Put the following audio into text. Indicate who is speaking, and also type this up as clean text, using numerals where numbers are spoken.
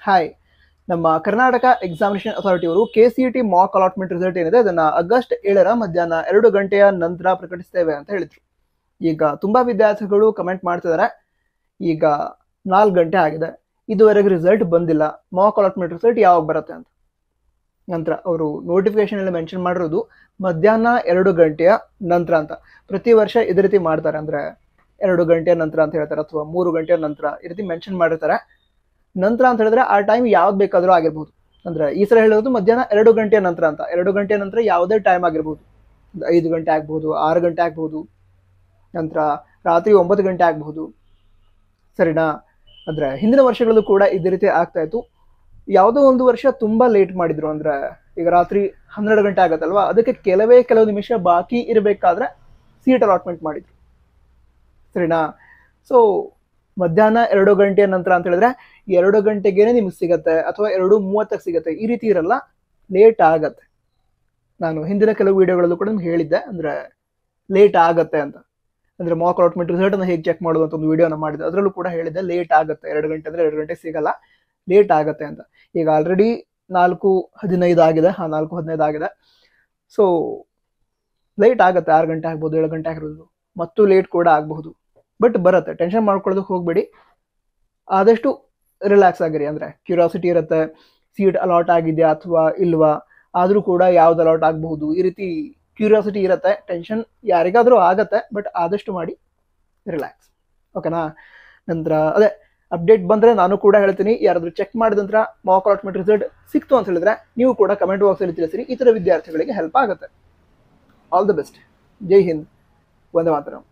Speaker 1: Hi. ನಮ್ಮ Karnataka examination authority ಅವರು KCET Mach allotment result ಏನಿದೆ ಅದನ್ನ ಆಗಸ್ಟ್ 7 ಮಧ್ಯಾಹ್ನ 2 ಗಂಟೆಯ ನಂತರ ಪ್ರಕಟಿಸ್ತೇವೆ ಅಂತ ಹೇಳಿದ್ರು. ಈಗ ತುಂಬಾ ವಿದ್ಯಾರ್ಥಿಗಳು ಕಮೆಂಟ್ ಮಾಡ್ತಿದ್ದಾರೆ. ಈಗ 4 ಗಂಟೆ ಆಗಿದೆ, ಇದುವರೆಗೆ ರಿಸಲ್ಟ್ ಬಂದಿಲ್ಲ, ಮಾಕ್ ಅಲಾಟ್ಮೆಂಟ್ ರಿಸಲ್ಟ್ ಯಾವಾಗ ಬರುತ್ತೆ ಅಂತ. ನಂತರ ಅವರು ನೋಟಿಫಿಕೇಶನ್ ಅಲ್ಲಿ ಮೆನ್ಷನ್ ಮಾಡಿರೋದು ಮಧ್ಯಾಹ್ನ 2 ಗಂಟೆಯ ನಂತರ ಅಂತ. ಪ್ರತಿ ವರ್ಷ ಇದೇ ರೀತಿ ಮಾಡ್ತಾರೆ, ಅಂದ್ರೆ 2 ಗಂಟೆಯ ನಂತರ ಅಂತ ಹೇಳ್ತಾರೆ ಅಥವಾ 3 ಗಂಟೆಯ ನಂತರ ಈ ರೀತಿ ಮೆನ್ಷನ್ ಮಾಡಿರ್ತಾರೆ. ನಂತರ ಅಂತ ಹೇಳಿದ್ರೆ ಆ ಟೈಮ್ ಯಾವ್ದು ಬೇಕಾದ್ರೂ ಆಗಿರ್ಬೋದು. ಅಂದ್ರೆ ಈ ಸಲ ಹೇಳೋದು ಮಧ್ಯಾಹ್ನ 2 ಗಂಟೆಯ ನಂತರ ಅಂತ. 2 ಗಂಟೆಯ ನಂತರ ಯಾವುದೇ ಟೈಮ್ ಆಗಿರ್ಬೋದು, 5 ಗಂಟೆ ಆಗ್ಬಹುದು, 6 ಗಂಟೆ ಆಗ್ಬಹುದು, ನಂತರ ರಾತ್ರಿ 9 ಗಂಟೆ ಆಗ್ಬಹುದು, ಸರಿನಾ? ಅಂದ್ರೆ ಹಿಂದಿನ ವರ್ಷಗಳಲ್ಲೂ ಕೂಡ ಇದೇ ರೀತಿ ಆಗ್ತಾ ಇತ್ತು. ಯಾವುದೋ ಒಂದು ವರ್ಷ ತುಂಬಾ ಲೇಟ್ ಮಾಡಿದ್ರು, ಅಂದ್ರೆ ಈಗ ರಾತ್ರಿ 12 ಗಂಟೆ ಆಗತ್ತಲ್ವಾ, ಅದಕ್ಕೆ ಕೆಲವು ನಿಮಿಷ ಬಾಕಿ ಇರಬೇಕಾದ್ರೆ ಸೀಟ್ ಅಲಾಟ್ಮೆಂಟ್ ಮಾಡಿದ್ರು, ಸರಿನಾ? ಸೊ ಮಧ್ಯಾಹ್ನ 2 ಗಂಟೆಯ ನಂತರ ಅಂತ ಹೇಳಿದ್ರೆ 2 ಗಂಟೆಗೇನೆ ನಿಮ್ಗೆ ಸಿಗತ್ತೆ ಅಥವಾ 2:30ಕ್ಕೆ ಸಿಗತ್ತೆ, ಈ ರೀತಿ ಇರಲ್ಲ, ಲೇಟ್ ಆಗತ್ತೆ. ನಾನು ಹಿಂದಿನ ಕೆಲವು ವಿಡಿಯೋಗಳಲ್ಲೂ ಕೂಡ ನಿಮ್ಗೆ ಹೇಳಿದ್ದೆ, ಅಂದ್ರೆ ಲೇಟ್ ಆಗತ್ತೆ ಅಂತ. ಅಂದ್ರೆ ಮಾಕ್ ಅಲಾಟ್ಮೆಂಟ್ ರಿಸಲ್ಟ್ ಅನ್ನು ಹೇಗೆ ಚೆಕ್ ಮಾಡೋದು ಅಂತ ಒಂದು ವಿಡಿಯೋನ ಮಾಡಿದ್ದೆ, ಅದರಲ್ಲೂ ಕೂಡ ಹೇಳಿದ್ದೆ ಲೇಟ್ ಆಗುತ್ತೆ. 2 ಗಂಟೆ ಅಂದ್ರೆ 2 ಗಂಟೆ ಸಿಗಲ್ಲ, ಲೇಟ್ ಆಗತ್ತೆ ಅಂತ. ಈಗ ಆಲ್ರೆಡಿ 4:15 ಆಗಿದೆ. 4:15 ಆಗಿದೆ. ಸೊ ಲೇಟ್ ಆಗುತ್ತೆ, 6 ಗಂಟೆ ಆಗ್ಬೋದು, 7 ಗಂಟೆ ಆಗಿರೋದು, ಮತ್ತು ಲೇಟ್ ಕೂಡ ಆಗಬಹುದು. ಬಟ್ ಬರುತ್ತೆ, ಟೆನ್ಷನ್ ಮಾಡ್ಕೊಳ್ಳೋದಕ್ಕೆ ಹೋಗ್ಬೇಡಿ. ಆದಷ್ಟು ರಿಲ್ಯಾಕ್ಸ್ ಆಗಿರಿ. ಅಂದ್ರೆ ಕ್ಯೂರಿಯಾಸಿಟಿ ಇರುತ್ತೆ, ಸೀಟ್ ಅಲಾಟ್ ಆಗಿದೆಯಾ ಅಥವಾ ಇಲ್ವಾ, ಆದ್ರೂ ಕೂಡ ಯಾವ್ದು ಅಲಾಟ್ ಆಗಬಹುದು, ಈ ರೀತಿ ಕ್ಯೂರಿಯಾಸಿಟಿ ಇರುತ್ತೆ. ಟೆನ್ಷನ್ ಯಾರಿಗಾದ್ರೂ ಆಗತ್ತೆ, ಬಟ್ ಆದಷ್ಟು ಮಾಡಿ ರಿಲ್ಯಾಕ್ಸ್, ಓಕೆನಾ? ನಂತರ ಅದೇ ಅಪ್ಡೇಟ್ ಬಂದ್ರೆ ನಾನು ಕೂಡ ಹೇಳ್ತೀನಿ. ಯಾರಾದ್ರೂ ಚೆಕ್ ಮಾಡಿದ ನಂತರ ಮಾಕ್ ಅಲಾಟ್ಮೆಂಟ್ ರಿಸಲ್ಟ್ ಸಿಕ್ತು ಅಂತ ಹೇಳಿದ್ರೆ ನೀವು ಕೂಡ ಕಮೆಂಟ್ ಬಾಕ್ಸ್ ಅಲ್ಲಿ ತಿಳಿಸಿರಿ. ಇತರ ವಿದ್ಯಾರ್ಥಿಗಳಿಗೆ ಹೆಲ್ಪ್ ಆಗುತ್ತೆ. All the best. ಜೈ ಹಿಂದ್, ವಂದೇ ಮಾತರಂ.